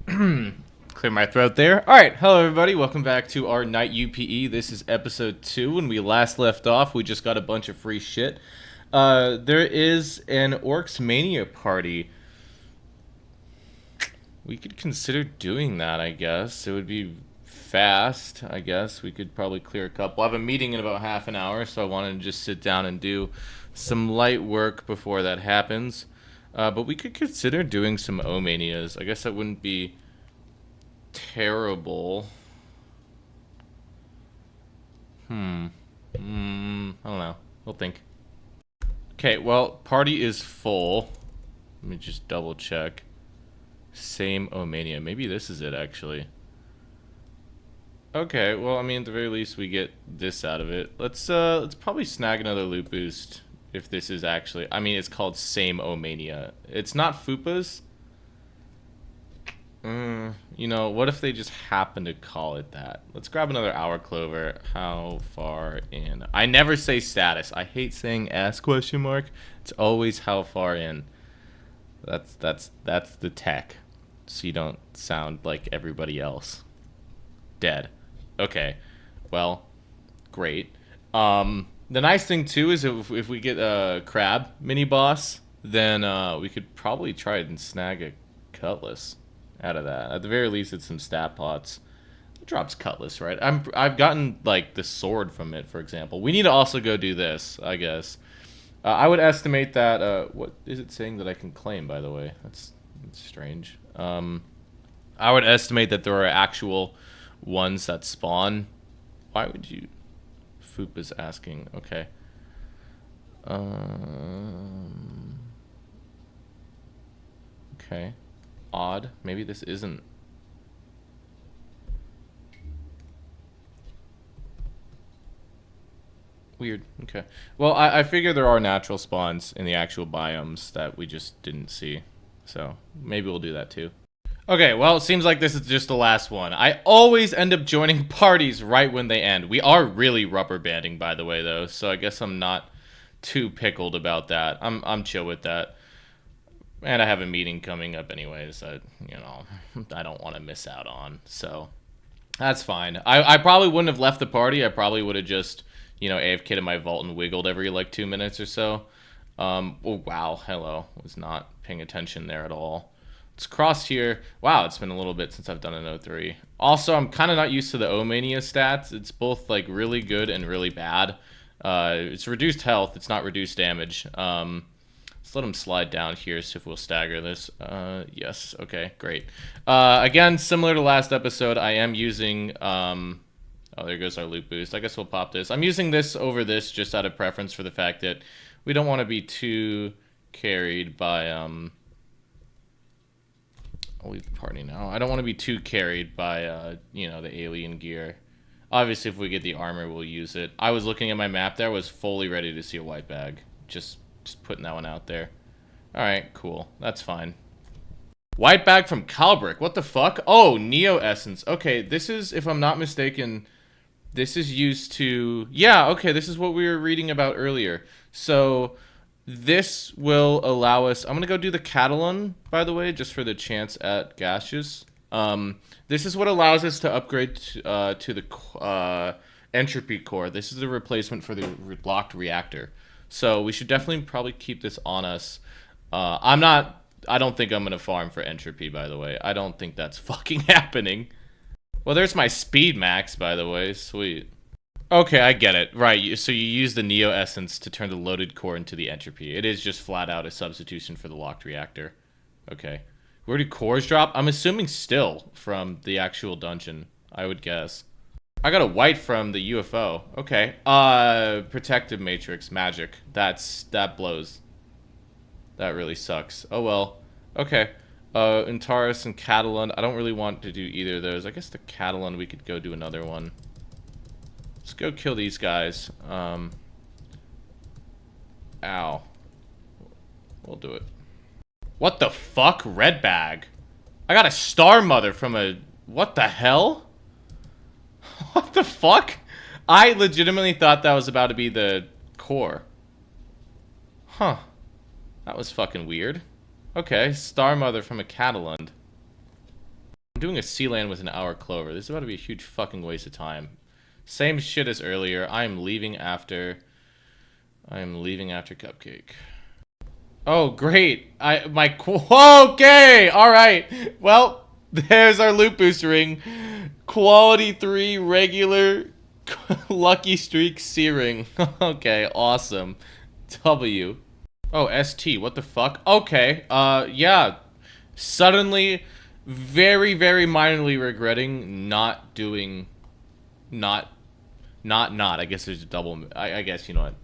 Clear my throat there. Alright, hello everybody, welcome back to our night UPE. This is episode 2. When we last left off, we just got a bunch of free shit. There is an Oryx mania party. We could consider doing that, I guess. It would be fast, I guess. We could probably clear a couple. I have a meeting in about half an hour, so I wanted to just sit down and do some light work before that happens. But we could consider doing some O-manias. I guess that wouldn't be terrible. I don't know. We'll think. Okay, well, party is full. Let me just double check. Same O-mania. Maybe this is it, actually. Okay, well, I mean, at the very least, we get this out of it. Let's probably snag another loot boost. If this is actually... I mean, it's called Same O-mania. It's not Fupas. You know, what if they just happen to call it that? Let's grab another Hour Clover. How far in? I never say status. I hate saying S question mark. It's always how far in. That's the tech. So you don't sound like everybody else. Dead. Okay. Well, great. The nice thing too is if we get a crab mini boss, then we could probably try and snag a cutlass out of that. At the very least, it's some stat pots. It drops cutlass, right? I've gotten like the sword from it, for example. We need to also go do this, I guess. I would estimate that. What is it saying that I can claim? By the way, that's strange. I would estimate that there are actual ones that spawn. Why would you? Foop is asking. Okay. Okay. Odd. Maybe this isn't. Weird. Okay. Well, I figure there are natural spawns in the actual biomes that we just didn't see. So maybe we'll do that too. Okay, well, it seems like this is just the last one. I always end up joining parties right when they end. We are really rubber banding, by the way, though, so I guess I'm not too pickled about that. I'm chill with that. And I have a meeting coming up anyways that, you know, I don't want to miss out on, so that's fine. I probably wouldn't have left the party. I probably would have just, you know, AFK'd in my vault and wiggled every, like, 2 minutes or so. Oh, wow, hello. Was not paying attention there at all. Let's cross here. Wow, it's been a little bit since I've done an O3. Also, I'm kind of not used to the O-mania stats. It's both like really good and really bad. It's reduced health. It's not reduced damage. Let's let him slide down here, see if we'll stagger this. Yes, okay, great. Again, similar to last episode, I am using... oh, there goes our loot boost. I guess we'll pop this. I'm using this over this just out of preference for the fact that we don't want to be too carried by... I'll leave the party now. I don't want to be too carried by, you know, the alien gear. Obviously, if we get the armor, we'll use it. I was looking at my map there. I was fully ready to see a white bag. Just putting that one out there. Alright, cool. That's fine. White bag from Calbrick. What the fuck? Oh, Neo Essence. Okay, this is, if I'm not mistaken, this is used to... Yeah, okay, this is what we were reading about earlier. So... This will allow us... I'm going to go do the Catalund, by the way, just for the chance at gaseous. This is what allows us to upgrade to the entropy core. This is the replacement for the locked reactor. So we should definitely probably keep this on us. I don't think I'm going to farm for entropy, by the way. I don't think that's fucking happening. Well, there's my speed max, by the way. Sweet. Okay, I get it. Right, so you use the Neo Essence to turn the loaded core into the entropy. It is just flat out a substitution for the locked reactor. Okay. Where do cores drop? I'm assuming still from the actual dungeon, I would guess. I got a white from the UFO. Okay. Protective matrix, magic. That blows. That really sucks. Oh well. Okay. Antares and Catalund. I don't really want to do either of those. I guess the Catalund we could go do another one. Let's go kill these guys. Ow. We'll do it. What the fuck? Red bag. I got a star mother from a... What the hell? What the fuck? I legitimately thought that was about to be the core. Huh. That was fucking weird. Okay, star mother from a Catalund. I'm doing a Sealand with an hour clover. This is about to be a huge fucking waste of time. Same shit as earlier. I am leaving after Cupcake. Oh, great. Okay, all right. Well, there's our loot booster ring. Quality 3 regular lucky streak C ring. Okay, awesome. W. Oh, ST. What the fuck? Okay. Yeah. Suddenly, very, very minorly regretting not doing, not. I guess there's a double. I guess, you know what?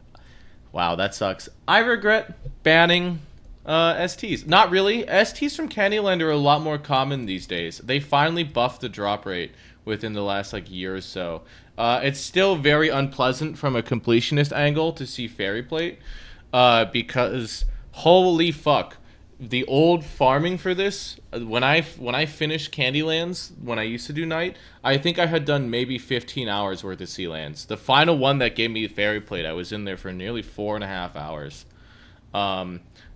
Wow, that sucks. I regret banning STs. Not really. STs from Candyland are a lot more common these days. They finally buffed the drop rate within the last like year or so. It's still very unpleasant from a completionist angle to see Fairy Plate, because holy fuck, the old farming for this, when I finished Candylands, when I used to do night, I think I had done maybe 15 hours worth of Sealands. The final one that gave me Fairy Plate, I was in there for nearly 4.5 hours.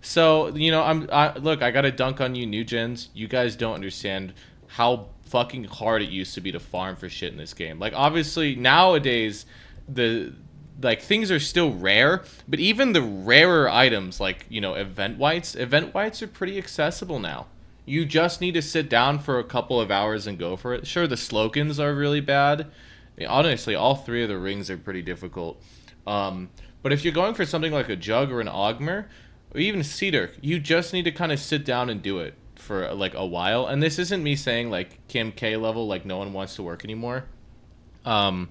So, you know, look, I gotta dunk on you new gens. You guys don't understand how fucking hard it used to be to farm for shit in this game. Like, obviously, nowadays, things are still rare, but even the rarer items, like, you know, event whites are pretty accessible now. You just need to sit down for a couple of hours and go for it. Sure, the slogans are really bad. Honestly, all 3 of the rings are pretty difficult. But if you're going for something like a Jug or an Ogmer, or even Cedar, you just need to kind of sit down and do it for, like, a while. And this isn't me saying, like, Kim K level, like, no one wants to work anymore. I'm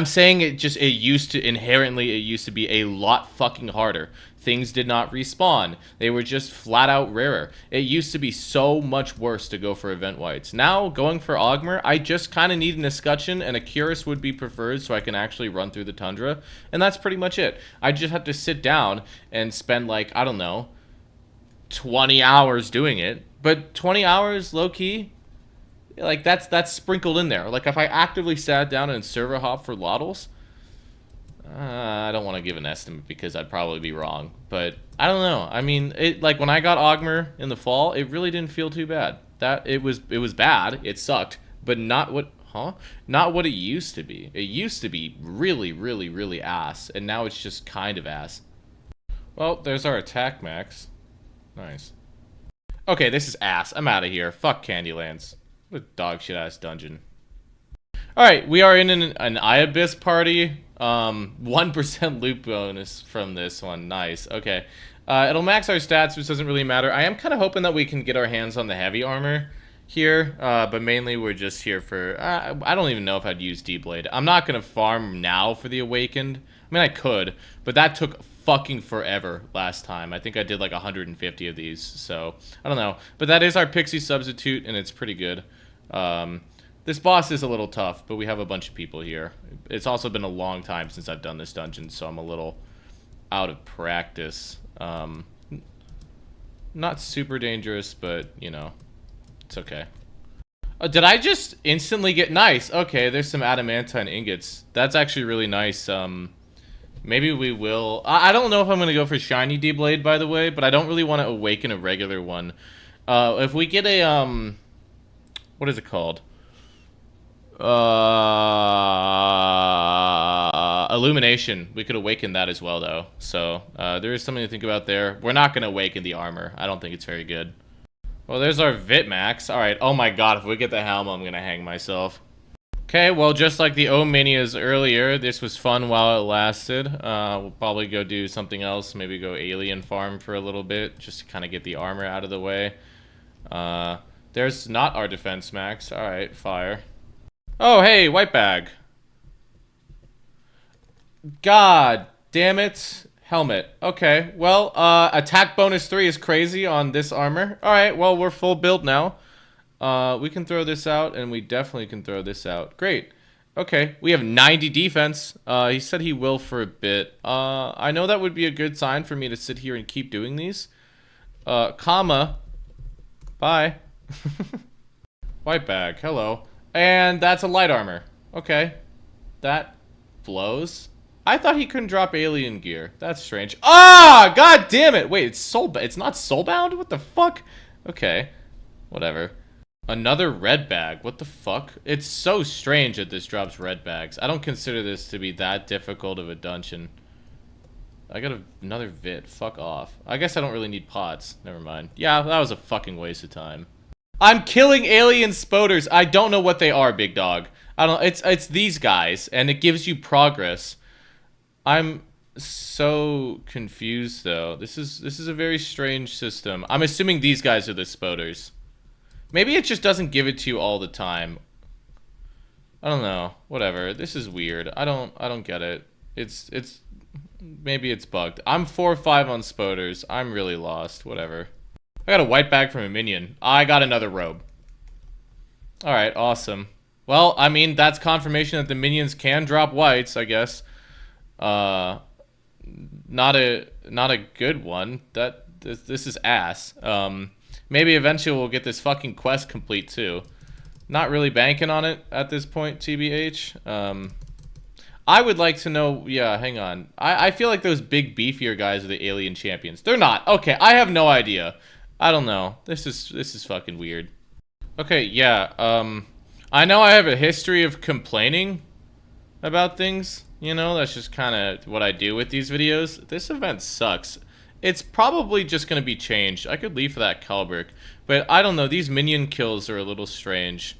saying it used to be a lot fucking harder. Things did not respawn. They were just flat out rarer. It used to be so much worse to go for event whites. Now, going for Ogmer, I just kind of need an escutcheon, and a Curus would be preferred so I can actually run through the tundra. And that's pretty much it. I just have to sit down and spend, like, I don't know, 20 hours doing it. But 20 hours, low-key, like, that's sprinkled in there. Like, if I actively sat down and server hop for Lottles, I don't want to give an estimate because I'd probably be wrong. But I don't know. I mean, like, when I got Ogmer in the fall, it really didn't feel too bad. It was bad. It sucked, but not what it used to be. It used to be really, really, really ass, and now it's just kind of ass. Well, there's our attack max. Nice. Okay, this is ass. I'm out of here. Fuck Candylands. What a dog shit ass dungeon. Alright, we are in an Iabis party. 1% loot bonus from this one. Nice. Okay. It'll max our stats, which doesn't really matter. I am kind of hoping that we can get our hands on the heavy armor here, but mainly we're just here for... I don't even know if I'd use D-Blade. I'm not going to farm now for the Awakened. I mean, I could, but that took fucking forever last time. I think I did like 150 of these, so I don't know. But that is our Pixie substitute, and it's pretty good. This boss is a little tough, but we have a bunch of people here. It's also been a long time since I've done this dungeon, so I'm a little out of practice. Not super dangerous, but, you know, it's okay. Oh, did I just instantly get... Nice. Okay, there's some adamantine ingots. That's actually really nice. Maybe we will... I don't know if I'm going to go for shiny D-Blade, by the way, but I don't really want to awaken a regular one. If we get a... what is it called? Illumination. We could awaken that as well, though. So, there is something to think about there. We're not going to awaken the armor. I don't think it's very good. Well, there's our Vitmax. Alright, oh my god, if we get the helm, I'm going to hang myself. Okay, well, just like the manias earlier, this was fun while it lasted. We'll probably go do something else. Maybe go alien farm for a little bit, just to kind of get the armor out of the way. There's not our defense max. Alright, fire. Oh, hey, white bag. God damn it. Helmet. Okay, well, attack bonus 3 is crazy on this armor. Alright, well, we're full build now. We can throw this out, and we definitely can throw this out. Great. Okay, we have 90 defense. He said he will for a bit. I know that would be a good sign for me to sit here and keep doing these. Comma. Bye. White bag, hello. And that's a light armor. Okay. That blows. I thought he couldn't drop alien gear. That's strange. Ah! God damn it! Wait, it's not soulbound? What the fuck? Okay. Whatever. Another red bag. What the fuck? It's so strange that this drops red bags. I don't consider this to be that difficult of a dungeon. I got another vid. Fuck off. I guess I don't really need pots. Never mind. Yeah, that was a fucking waste of time. I'm killing alien spoders. I don't know what they are, big dog. I don't. It's these guys, and it gives you progress. I'm so confused though. This is a very strange system. I'm assuming these guys are the spoders. Maybe it just doesn't give it to you all the time. I don't know. Whatever. This is weird. I don't get it. It's maybe it's bugged. I'm 4-5 on spoders. I'm really lost. Whatever. I got a white bag from a minion. I got another robe. Alright, awesome. Well, I mean, that's confirmation that the minions can drop whites, I guess. Not a good one. This is ass. Maybe eventually we'll get this fucking quest complete too. Not really banking on it at this point, TBH. I would like to know, yeah, hang on. I feel like those big beefier guys are the alien champions. They're not. Okay, I have no idea. I don't know. This is fucking weird. Okay, yeah, I know I have a history of complaining about things. You know, that's just kind of what I do with these videos. This event sucks. It's probably just going to be changed. I could leave for that Calbrick. But I don't know. These minion kills are a little strange.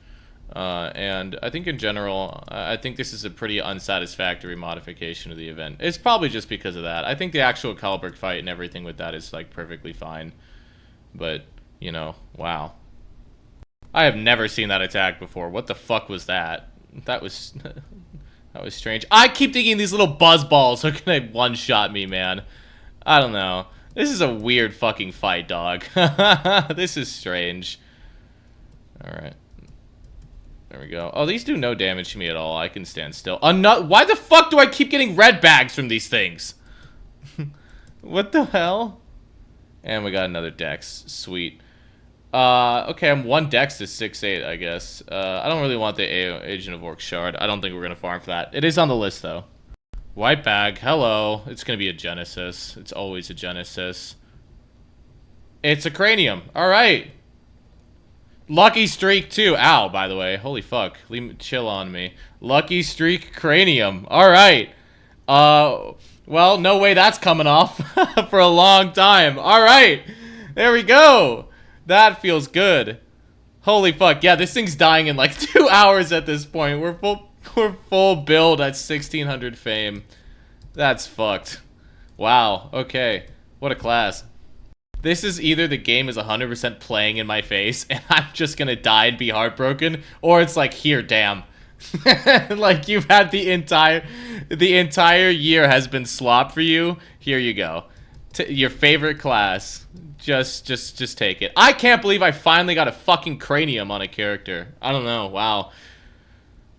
And I think in general, I think this is a pretty unsatisfactory modification of the event. It's probably just because of that. I think the actual Calbrick fight and everything with that is, like, perfectly fine. But, you know, wow. I have never seen that attack before. What the fuck was that? That was... that was strange. I keep thinking these little buzz balls are gonna one-shot me, man. I don't know. This is a weird fucking fight, dog. This is strange. Alright. There we go. Oh, these do no damage to me at all. I can stand still. Why the fuck do I keep getting red bags from these things? What the hell? And we got another dex. Sweet. Okay, I'm 1 dex to 6-8, I guess. I don't really want the Agent of Orc shard. I don't think we're gonna farm for that. It is on the list, though. White bag, hello. It's gonna be a Genesis. It's always a Genesis. It's a Cranium. Alright. Lucky streak, too. Ow, by the way. Holy fuck. Chill on me. Lucky streak Cranium. Alright. Well, no way that's coming off for a long time. Alright. There we go. That feels good. Holy fuck. Yeah, this thing's dying in like 2 hours at this point. We're full build at 1600 fame. That's fucked. Wow. Okay. What a class. This is either the game is 100% playing in my face and I'm just gonna die and be heartbroken, or it's like, here, damn. Like, you've had the entire year has been slop for you. Here you go. Your favorite class. Just take it. I can't believe I finally got a fucking Cranium on a character. I don't know. Wow.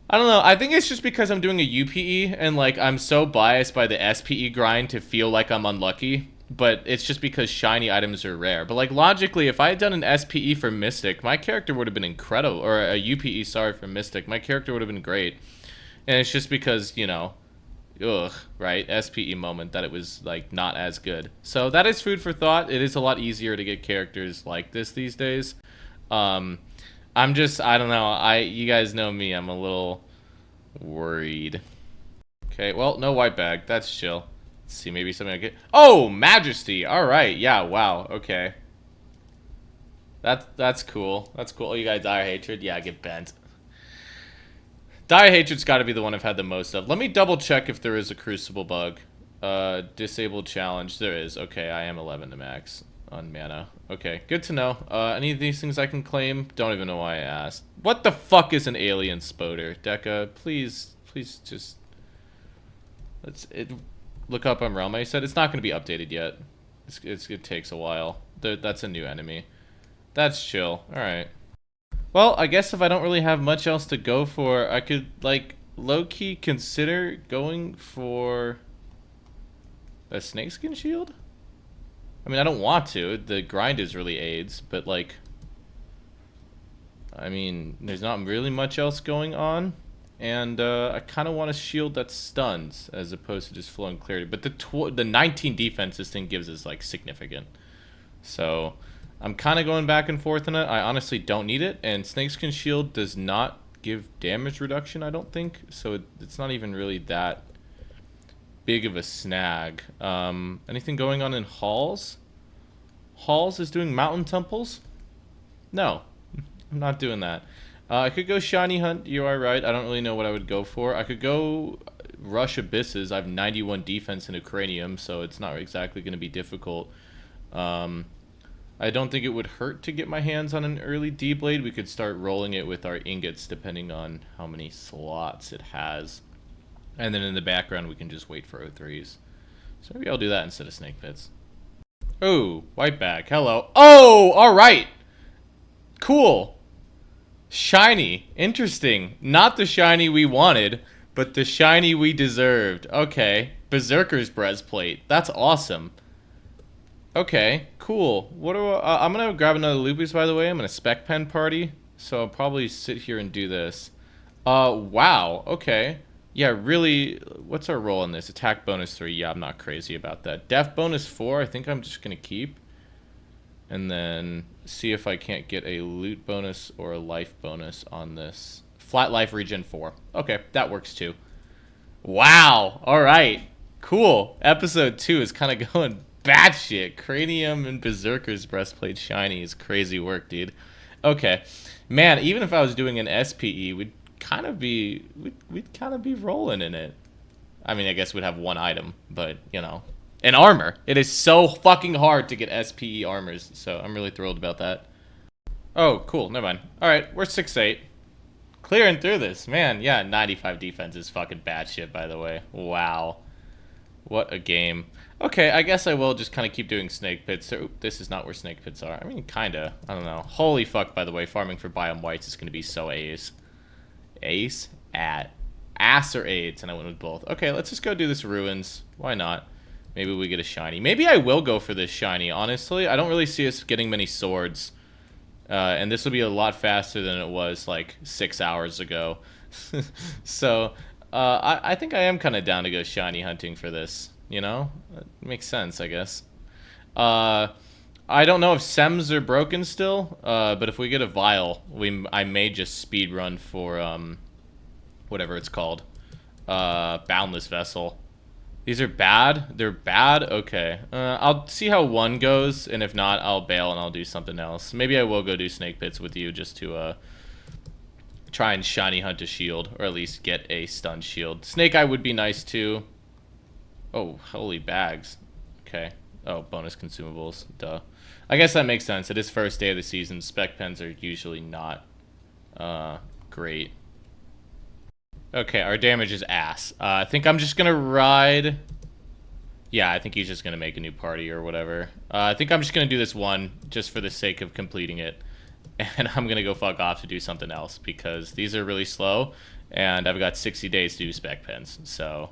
I don't know. I think it's just because I'm doing a UPE and, like, I'm so biased by the SPE grind to feel like I'm unlucky. But it's just because shiny items are rare. But, like, logically, if I had done an SPE for Mystic, my character would have been incredible. Or a UPE, sorry, for Mystic. My character would have been great. And it's just because, you know, ugh, right? SPE moment that it was, like, not as good. So that is food for thought. It is a lot easier to get characters like this these days. I'm just, I don't know. You guys know me. I'm a little worried. Okay, well, no white bag. That's chill. Let's see, maybe something I get. Oh, Majesty. All right. Yeah, wow. Okay. That's cool. That's cool. Oh, you got Dire Hatred? Yeah, get bent. Dire Hatred's got to be the one I've had the most of. Let me double check if there is a Crucible bug. Disabled challenge. There is. Okay, I am 11 to max on mana. Okay, good to know. Any of these things I can claim? Don't even know why I asked. What the fuck is an alien spoder? Deca, please just... Look up on Realm. I said it's not going to be updated yet. It takes a while. That's a new enemy. That's chill. Alright. Well, I guess if I don't really have much else to go for, I could, like, low-key consider going for a snakeskin shield? I mean, I don't want to. The grind is really AIDS, but, like, I mean, there's not really much else going on. And I kind of want a shield that stuns as opposed to just flowing clarity. But the 19 defense this thing gives is, like, significant. So I'm kind of going back and forth on it. I honestly don't need it, and Snakeskin Shield does not give damage reduction, I don't think. So it's not even really that big of a snag. Anything going on in Halls? Halls is doing Mountain Temples? No, I'm not doing that. I could go Shiny Hunt, you are right. I don't really know what I would go for. I could go Rush Abysses. I have 91 defense in a Cranium, so it's not exactly going to be difficult. I don't think it would hurt to get my hands on an early D-Blade. We could start rolling it with our ingots depending on how many slots it has. And then in the background, we can just wait for O3s. So maybe I'll do that instead of Snake Pits. Oh, white bag. Hello. Oh, all right. Cool. Shiny. Interesting. Not the shiny we wanted, but the shiny we deserved. Okay. Berserker's breastplate. That's awesome. Okay, cool. What do I'm gonna grab another Lupus, by the way. I'm in a spec pen party, so I'll probably sit here and do this. Wow. Okay. Yeah, really. What's our roll on this? Attack bonus 3. Yeah, I'm not crazy about that. Def bonus 4. I think I'm just gonna keep, and then see if I can't get a loot bonus or a life bonus on this. Flat life regen 4. Okay, that works too. Wow. All right. Cool. Episode 2 is kind of going batshit. Cranium and Berserker's breastplate shiny is crazy work, dude. Okay, man. Even if I was doing an SPE, we'd kind of be rolling in it. I mean, I guess we'd have one item, but you know, an armor. It is so fucking hard to get SPE armors, so I'm really thrilled about that. Oh, cool. Never mind. All right, we're 6-8. Clearing through this, man. Yeah, 95 defense is fucking batshit, by the way. Wow. What a game. Okay, I guess I will just kind of keep doing snake pits. So, this is not where snake pits are. I mean, kind of. I don't know. Holy fuck, by the way, farming for biome whites is going to be so ace. Ace? Ass or AIDS, and I went with both. Okay, let's just go do this ruins. Why not? Maybe we get a shiny. Maybe I will go for this shiny, honestly. I don't really see us getting many swords. And this will be a lot faster than it was, like, 6 hours ago. So, I think I am kind of down to go shiny hunting for this. You know? It makes sense, I guess. I don't know if Sems are broken still, but if we get a vial, I may just speed run for, whatever it's called. Boundless Vessel. These are bad? They're bad? Okay. I'll see how one goes, and if not, I'll bail and I'll do something else. Maybe I will go do Snake Pits with you just to, try and shiny hunt a shield, or at least get a stun shield. Snake Eye would be nice too. Oh, holy bags. Okay. Oh, bonus consumables. Duh. I guess that makes sense. It is first day of the season. Spec pens are usually not great. Okay, our damage is ass. I think I'm just gonna ride. Yeah, I think he's just gonna make a new party or whatever. I think I'm just gonna do this one just for the sake of completing it. And I'm gonna go fuck off to do something else because these are really slow and I've got 60 days to do spec pens. So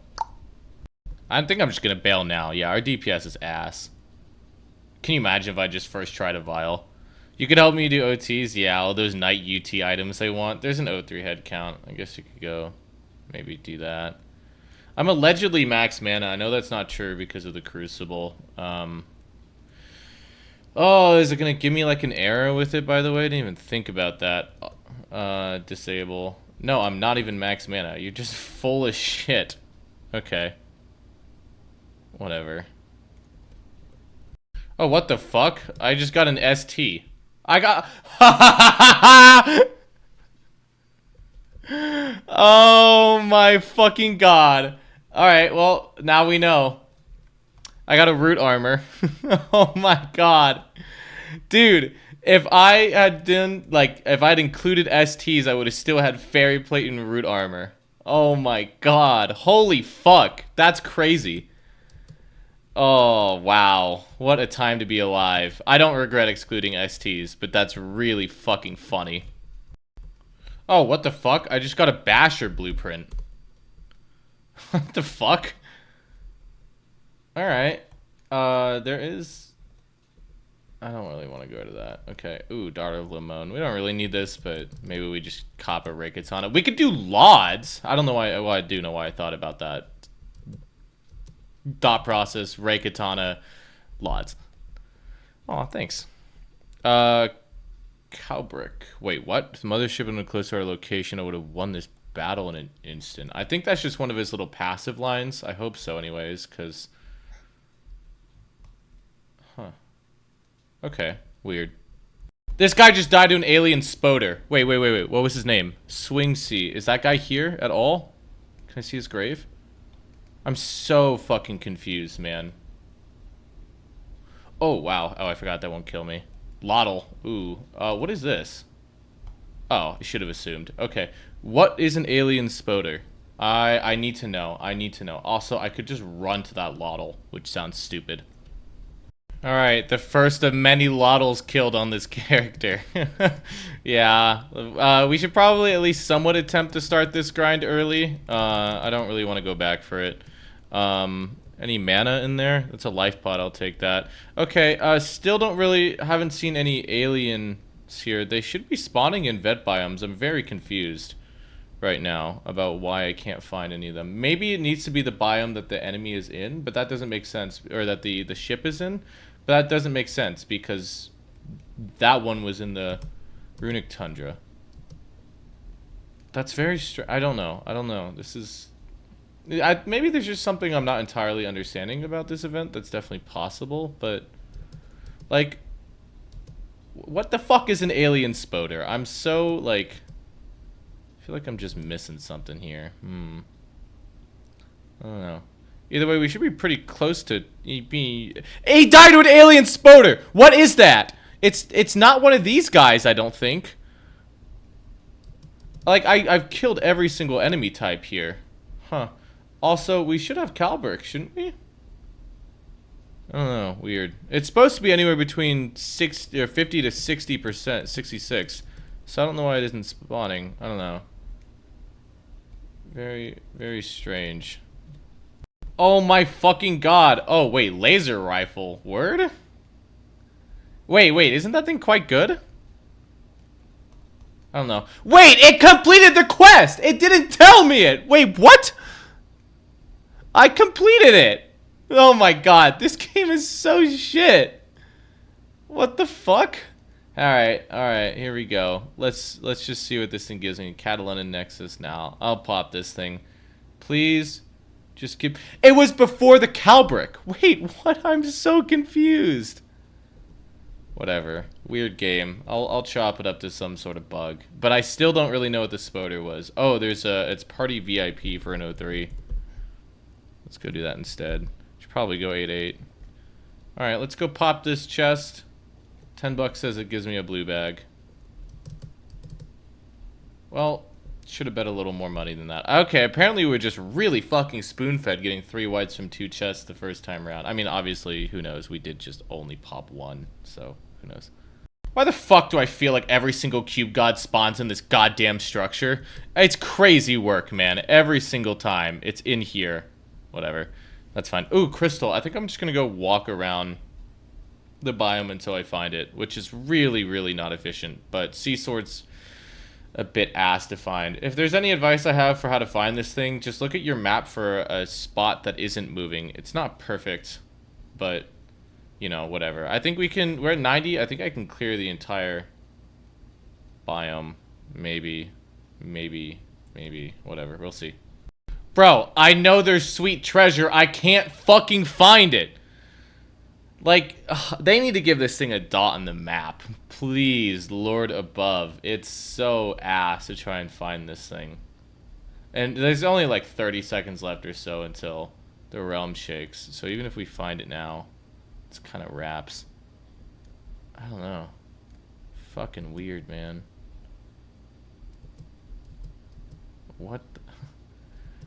I think I'm just gonna bail now. Yeah, our DPS is ass. Can you imagine if I just first tried a vial? You could help me do OTs? Yeah, all those night UT items I want. There's an O3 head count. I guess you could go maybe do that. I'm allegedly max mana. I know that's not true because of the Crucible. Oh, is it going to give me like an arrow with it, by the way? I didn't even think about that. Disable. No, I'm not even max mana. You're just full of shit. Okay. Whatever. Oh, what the fuck? I just got an ST. I got... Oh my fucking god. Alright, well, now we know. I got a root armor. Oh my god. Dude, if I had done, like, if I'd included STs, I would have still had fairy plate and root armor. Oh my god. Holy fuck. That's crazy. Oh, wow. What a time to be alive. I don't regret excluding STs, but that's really fucking funny. Oh, what the fuck? I just got a Basher blueprint. What the fuck? Alright. There is... I don't really want to go to that. Okay. Ooh, Daughter of Limon. We don't really need this, but maybe we just cop a Reikatana. We could do Lauds. I don't know why... Well, I do know why I thought about that. Thought process, Reikatana, Lauds. Oh, thanks. Uh, Cowbrick. Wait, what? If the mothership had been close to our location, I would have won this battle in an instant. I think that's just one of his little passive lines. I hope so anyways, because... Huh. Okay, weird. This guy just died to an alien spoder. Wait. What was his name? Swing C. Is that guy here at all? Can I see his grave? I'm so fucking confused, man. Oh, wow. Oh, I forgot that won't kill me. Lottle. Ooh. What is this? Oh, I should have assumed. Okay. What is an alien spoder? I need to know. I need to know. Also, I could just run to that Lottle, which sounds stupid. Alright, the first of many Lottles killed on this character. Yeah. We should probably at least somewhat attempt to start this grind early. I don't really want to go back for it. Any mana in there? That's a life pod, I'll take that. Okay, still haven't seen any aliens here. They should be spawning in vet biomes. I'm very confused right now about why I can't find any of them. Maybe it needs to be the biome that the enemy is in, but that doesn't make sense. Or that the ship is in. But that doesn't make sense because that one was in the runic tundra. That's very I don't know. This is... maybe there's just something I'm not entirely understanding about this event. That's definitely possible, but... Like... What the fuck is an alien spoder? I'm so, like... I feel like I'm just missing something here. I don't know. Either way, we should be pretty close to being... He died to an alien spoder! What is that? It's not one of these guys, I don't think. Like, I've killed every single enemy type here. Huh. Also, we should have Calbrick, shouldn't we? I don't know. Weird. It's supposed to be anywhere between 50 to 60%, 66. So I don't know why it isn't spawning. I don't know. Very, very strange. Oh my fucking god. Oh, wait. Laser rifle. Word? Wait. Isn't that thing quite good? I don't know. Wait! It completed the quest! It didn't tell me it! Wait, what? I completed it! Oh my god. This game is so shit. What the fuck? Alright. Here we go. Let's just see what this thing gives me. Catalund and Nexus now. I'll pop this thing. Please... Just keep... It was before the Calbrick. Wait, what? I'm so confused. Whatever. Weird game. I'll chop it up to some sort of bug. But I still don't really know what the spoder was. Oh, there's a... It's party VIP for an 03. Let's go do that instead. Should probably go 8-8. Alright, let's go pop this chest. $10 says it gives me a blue bag. Well... Should have bet a little more money than that. Okay, apparently we were just really fucking spoon-fed getting 3 whites from 2 chests the first time around. I mean, obviously, who knows? We did just only pop 1, so who knows? Why the fuck do I feel like every single cube god spawns in this goddamn structure? It's crazy work, man. Every single time. It's in here. Whatever. That's fine. Ooh, crystal. I think I'm just gonna go walk around the biome until I find it, which is really, really not efficient. But sea swords... a bit ass to find. If there's any advice I have for how to find this thing, just look at your map for a spot that isn't moving. It's not perfect, but, you know, whatever. I think we're at 90. I think I can clear the entire biome. Maybe. Whatever. We'll see. Bro, I know there's sweet treasure. I can't fucking find it. Like, they need to give this thing a dot on the map. Please, Lord above. It's so ass to try and find this thing. And there's only like 30 seconds left or so until the realm shakes. So even if we find it now, it's kind of wraps. I don't know. Fucking weird, man. What the...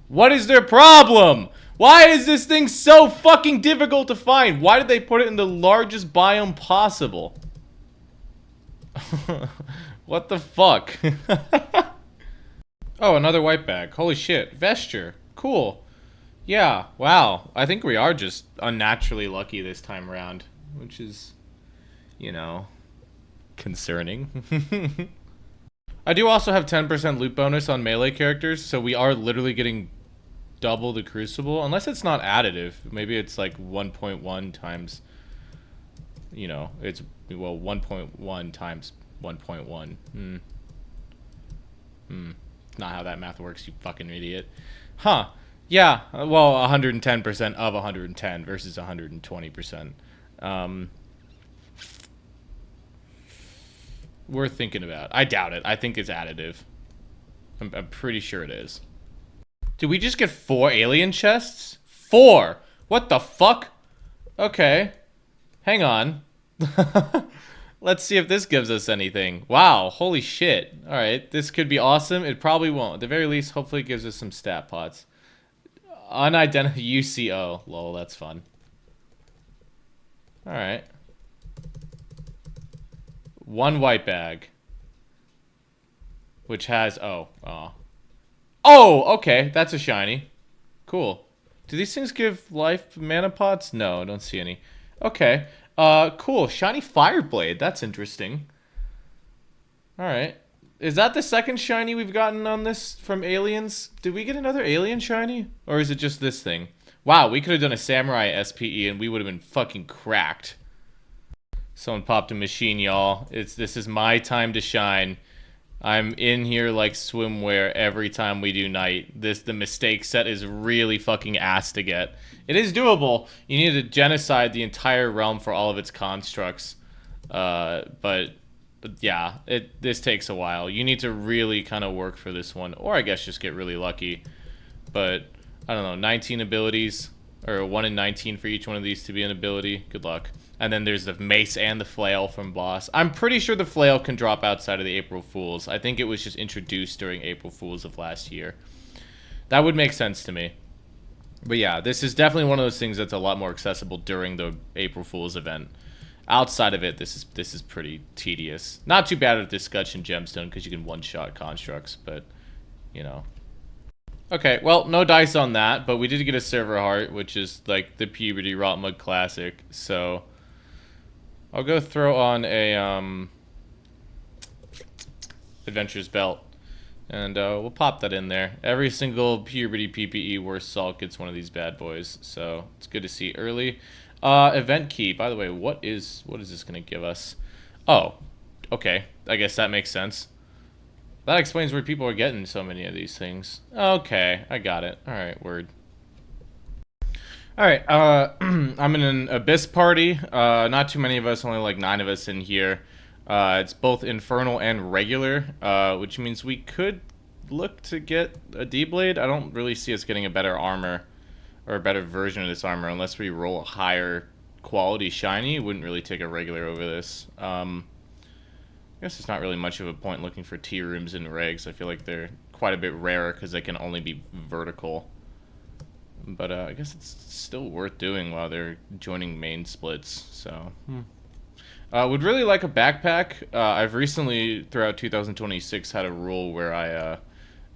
What is their problem? Why is this thing so fucking difficult to find? Why did they put it in the largest biome possible? What the fuck? Oh, another white bag. Holy shit. Vesture. Cool. Yeah, wow. I think we are just unnaturally lucky this time around, which is, you know, concerning. I do also have 10% loot bonus on melee characters, so we are literally getting double the crucible, unless it's not additive. Maybe it's like 1.1 times. you know, it's, well, 1.1 times 1.1. Not how that math works, you fucking idiot. Huh. Yeah, well, 110% of 110 versus 120%. Worth thinking about. I doubt it. I think it's additive. I'm pretty sure it is. Did we just get 4 alien chests? 4! What the fuck? Okay. Hang on. Let's see if this gives us anything. Wow, holy shit. Alright, this could be awesome. It probably won't. At the very least, hopefully it gives us some stat pots. Unidentified UCO. Lol, that's fun. Alright. 1 white bag. Which has... Oh, okay. That's a shiny. Cool. Do these things give life mana pots? No, I don't see any. Okay. Cool. Shiny Fireblade. That's interesting. Alright. Is that the second shiny we've gotten on this from aliens? Did we get another alien shiny? Or is it just this thing? Wow, we could have done a Samurai SPE and we would have been fucking cracked. Someone popped a machine, y'all. This is my time to shine. I'm in here like swimwear every time we do night. The mistake set is really fucking ass to get. It is doable. You need to genocide the entire realm for all of its constructs. But yeah, this takes a while. You need to really kind of work for this one. Or I guess just get really lucky. But, I don't know, 19 abilities. Or 1 in 19 for each one of these to be an ability. Good luck. And then there's the mace and the flail from boss. I'm pretty sure the flail can drop outside of the April Fools. I think it was just introduced during April Fools of last year. That would make sense to me. But yeah, this is definitely one of those things that's a lot more accessible during the April Fools event. Outside of it, this is pretty tedious. Not too bad at Discussion Gemstone because you can one-shot constructs, but, you know. Okay, well, no dice on that, but we did get a server heart, which is like the Puberty RotMG classic, so... I'll go throw on a, Adventurer's Belt. And, we'll pop that in there. Every single Puberty PPE worst salt gets one of these bad boys. So, it's good to see early. Event key. By the way, what is this going to give us? Oh, okay. I guess that makes sense. That explains where people are getting so many of these things. Okay, I got it. Alright, word. Alright, I'm in an Abyss party. Not too many of us, only like 9 of us in here. It's both Infernal and Regular, which means we could look to get a D-Blade. I don't really see us getting a better armor, or a better version of this armor, unless we roll a higher quality shiny. Wouldn't really take a Regular over this. I guess it's not really much of a point looking for T-Rooms and Regs. I feel like they're quite a bit rarer because they can only be vertical. But I guess it's still worth doing while they're joining main splits, so... would really like a backpack. I've recently, throughout 2026, had a rule where I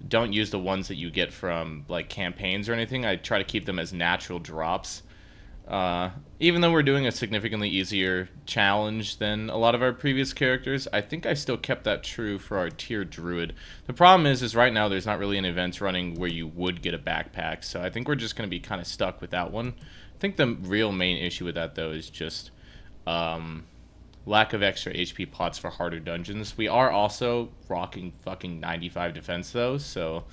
don't use the ones that you get from like campaigns or anything. I try to keep them as natural drops. Even though we're doing a significantly easier challenge than a lot of our previous characters, I think I still kept that true for our tier druid. The problem is right now there's not really an event running where you would get a backpack, so I think we're just going to be kind of stuck with that one. I think the real main issue with that, though, is just lack of extra HP pots for harder dungeons. We are also rocking fucking 95 defense, though, so...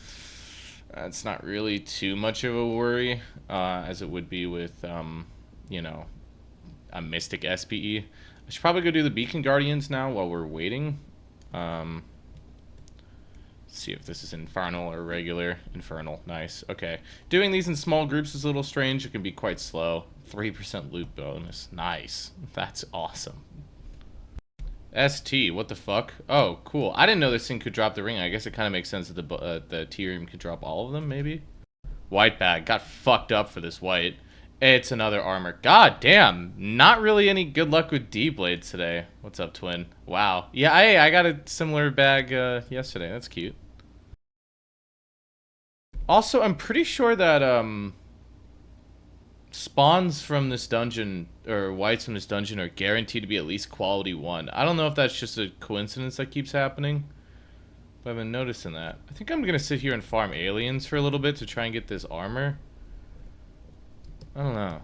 it's not really too much of a worry, as it would be with, you know, a Mystic SPE. I should probably go do the Beacon Guardians now while we're waiting. Let's see if this is Infernal or Regular. Infernal, nice. Okay. Doing these in small groups is a little strange. It can be quite slow. 3% loot bonus. Nice. That's awesome. ST, what the fuck? Oh, cool. I didn't know this thing could drop the ring. I guess it kind of makes sense that the T-Ream could drop all of them, maybe? White bag. Got fucked up for this white. It's another armor. God damn. Not really any good luck with D-Blades today. What's up, twin? Wow. Yeah, I got a similar bag yesterday. That's cute. Also, I'm pretty sure that spawns from this dungeon, or whites from this dungeon, are guaranteed to be at least quality 1. I don't know if that's just a coincidence that keeps happening, but I've been noticing that. I think I'm gonna sit here and farm aliens for a little bit to try and get this armor. I don't know.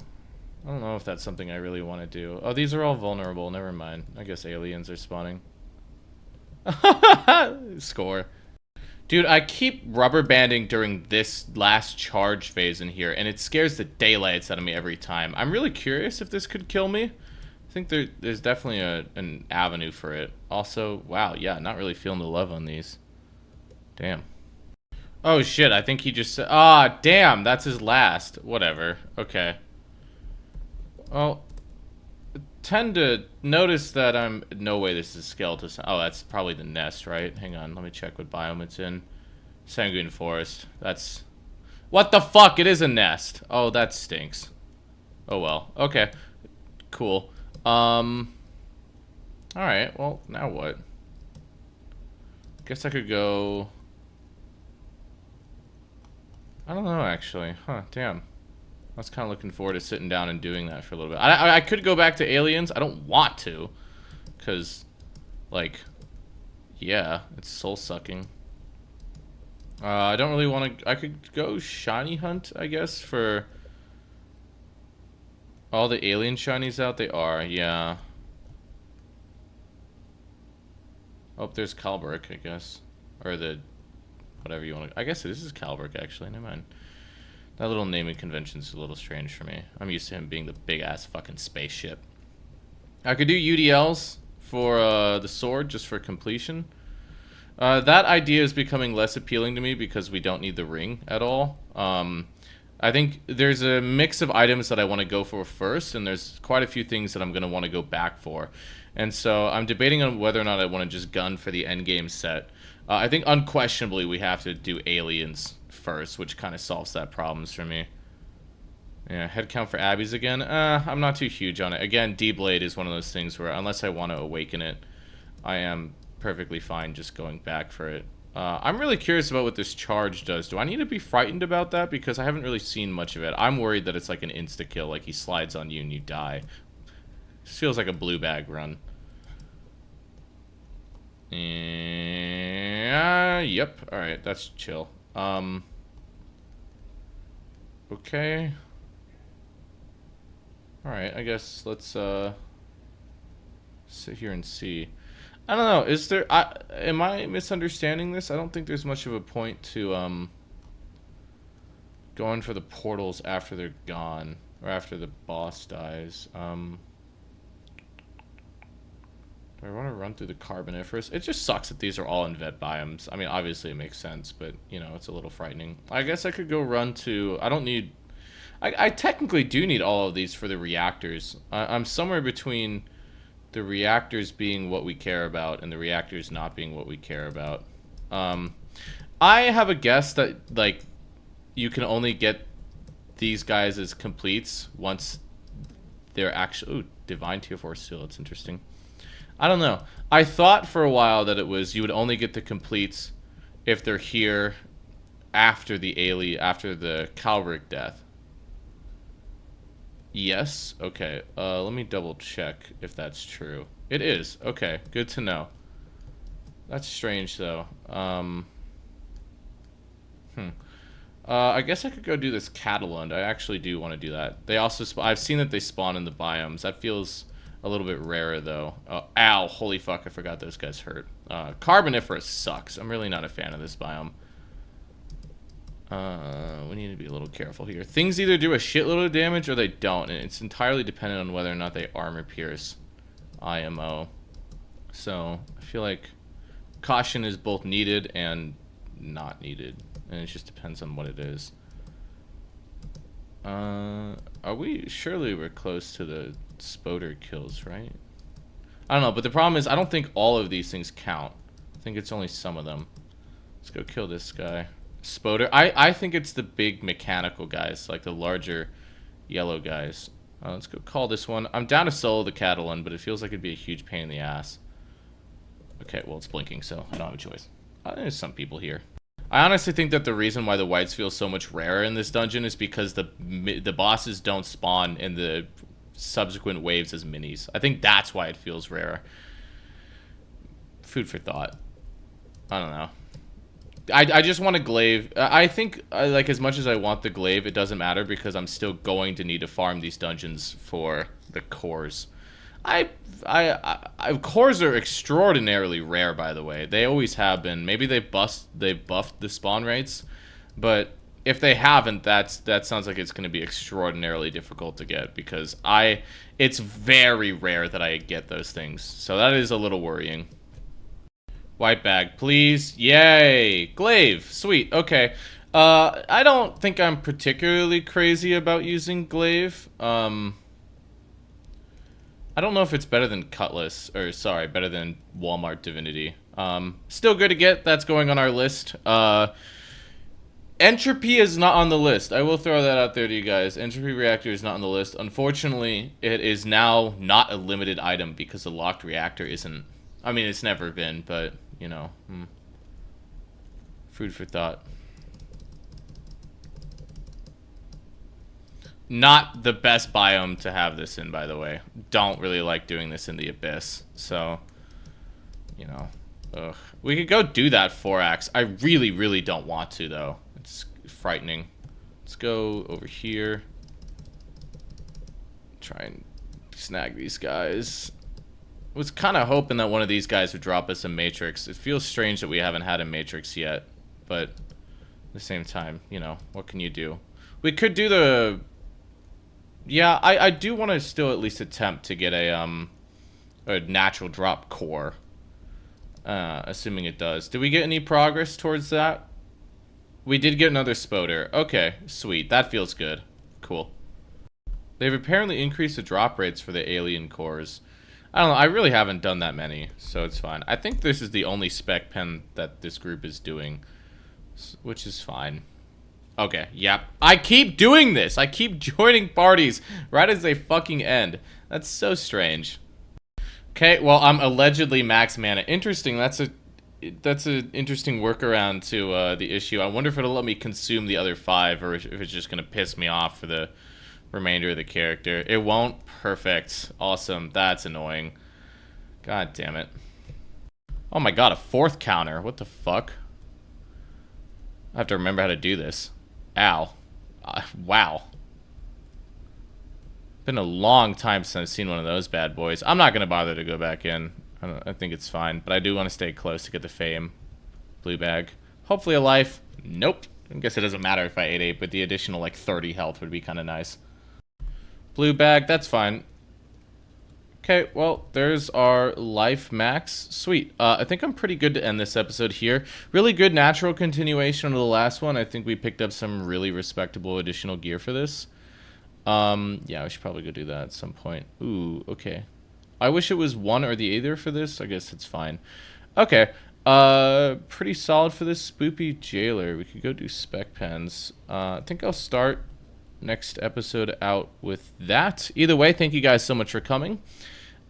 I don't know if that's something I really want to do. Oh, these are all vulnerable. Never mind. I guess aliens are spawning. Score. Dude, I keep rubber banding during this last charge phase in here, and it scares the daylights out of me every time. I'm really curious if this could kill me. I think there's definitely an avenue for it. Also, wow, yeah, not really feeling the love on these. Damn. Oh shit, I think he just said, ah, damn, that's his last. Whatever. Okay. Well, tend to notice that I'm... No way this is skeletal. Oh, that's probably the nest, right? Hang on, let me check what biome it's in. Sanguine forest. That's... What the fuck? It is a nest. Oh, that stinks. Oh well. Okay. Cool. Alright, well, now what? Guess I could go... I don't know, actually. Huh, damn. I was kind of looking forward to sitting down and doing that for a little bit. I could go back to aliens. I don't want to. Because, like, yeah, it's soul-sucking. I don't really want to... I could go shiny hunt, I guess, for... all the alien shinies out. They are, yeah. Oh, there's Calbrick, I guess. Or the... whatever you want to... I guess this is Calbrick, actually. Never mind. That little naming convention's a little strange for me. I'm used to him being the big-ass fucking spaceship. I could do UDLs for the sword, just for completion. That idea is becoming less appealing to me because we don't need the ring at all. I think there's a mix of items that I want to go for first, and there's quite a few things that I'm going to want to go back for. And so I'm debating on whether or not I want to just gun for the endgame set. I think unquestionably we have to do aliens first, which kind of solves that problems for me. Yeah, head count for Abby's again. I'm not too huge on it. Again, D-Blade is one of those things where unless I want to awaken it, I am perfectly fine just going back for it. I'm really curious about what this charge does. Do I need to be frightened about that? Because I haven't really seen much of it. I'm worried that it's like an insta-kill, like he slides on you and you die. This feels like a blue bag run. Yep. Alright, that's chill. Okay. Alright, I guess let's, sit here and see. I don't know, is there... am I misunderstanding this? I don't think there's much of a point to, going for the portals after they're gone. Or after the boss dies. Do I want to run through the Carboniferous? It just sucks that these are all in vet biomes. I mean, obviously it makes sense, but, you know, it's a little frightening. I guess I could go run to... I don't need... I technically do need all of these for the reactors. I'm somewhere between the reactors being what we care about and the reactors not being what we care about. I have a guess that, like, you can only get these guys as completes once they're actually... Ooh, Divine Tier 4 Seal. It's interesting. I don't know. I thought for a while that it was you would only get the completes if they're here after the after the Calbrick death. Yes. Okay. Let me double check if that's true. It is. Okay. Good to know. That's strange though. I guess I could go do this Catalund. I actually do want to do that. They also I've seen that they spawn in the biomes. That feels a little bit rarer though. Ow, holy fuck, I forgot those guys hurt. Carboniferous sucks. I'm really not a fan of this biome. We need to be a little careful here. Things either do a shitload of damage or they don't, and it's entirely dependent on whether or not they armor pierce IMO. So, I feel like caution is both needed and not needed, and it just depends on what it is. Are we... Surely we're close to the spoder kills, right? I don't know, but the problem is I don't think all of these things count. I think it's only some of them. Let's go kill this guy. Spoder. I think it's the big mechanical guys, like the larger yellow guys. Let's go call this one. I'm down to solo the Catalund, but it feels like it'd be a huge pain in the ass. Okay, well, it's blinking, so I don't have a choice. There's some people here. I honestly think that the reason why the whites feel so much rarer in this dungeon is because the bosses don't spawn in the subsequent waves as minis. I think that's why it feels rarer. Food for thought. I don't know. I just want a glaive. I think, like, as much as I want the glaive, it doesn't matter because I'm still going to need to farm these dungeons for the cores. Cores are extraordinarily rare, by the way. They always have been. Maybe they buffed the spawn rates, but if they haven't, that sounds like it's going to be extraordinarily difficult to get because it's very rare that I get those things. So that is a little worrying. White bag, please. Yay! Glaive. Sweet. Okay. I don't think I'm particularly crazy about using glaive. I don't know if it's better than Cutlass, or sorry, better than Walmart Divinity. Still good to get. That's going on our list. Entropy is not on the list. I will throw that out there to you guys. Entropy Reactor is not on the list. Unfortunately, it is now not a limited item because the locked reactor isn't... I mean, it's never been, but, you know. Food for thought. Not the best biome to have this in, by the way. Don't really like doing this in the Abyss. So, you know. Ugh. We could go do that 4-axe. I really, really don't want to, though. It's frightening. Let's go over here. Try and snag these guys. Was kind of hoping that one of these guys would drop us a Matrix. It feels strange that we haven't had a Matrix yet. But at the same time, you know, what can you do? We could do the... Yeah, I do want to still at least attempt to get a natural drop core. Assuming it does. Did we get any progress towards that? We did get another spoder. Okay, sweet. That feels good. Cool. They've apparently increased the drop rates for the alien cores. I don't know. I really haven't done that many, so it's fine. I think this is the only spec pen that this group is doing, which is fine. Okay, yep. I keep doing this. I keep joining parties right as they fucking end. That's so strange. Okay, well, I'm allegedly max mana. Interesting. That's an interesting workaround to the issue. I wonder if it'll let me consume the other 5 or if it's just going to piss me off for the remainder of the character. It won't. Perfect. Awesome. That's annoying. God damn it. Oh my god, a 4th counter. What the fuck? I have to remember how to do this. Ow. Wow. Been a long time since I've seen one of those bad boys. I'm not going to bother to go back in. I think it's fine. But I do want to stay close to get the fame. Blue bag. Hopefully a life. Nope. I guess it doesn't matter if I 8-8, but the additional like 30 health would be kind of nice. Blue bag, that's fine. Okay, well, there's our life max. Sweet. I think I'm pretty good to end this episode here. Really good natural continuation of the last one. I think we picked up some really respectable additional gear for this. Yeah, we should probably go do that at some point. Ooh, okay. I wish it was 1 or the other for this. I guess it's fine. Okay. Pretty solid for this spoopy jailer. We could go do spec pens. I think I'll start next episode out with that. Either way, thank you guys so much for coming.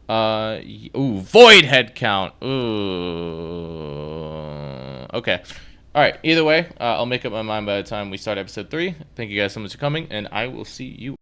Ooh, void head count. Ooh. Okay. All right. Either way, I'll make up my mind by the time we start episode 3. Thank you guys so much for coming, and I will see you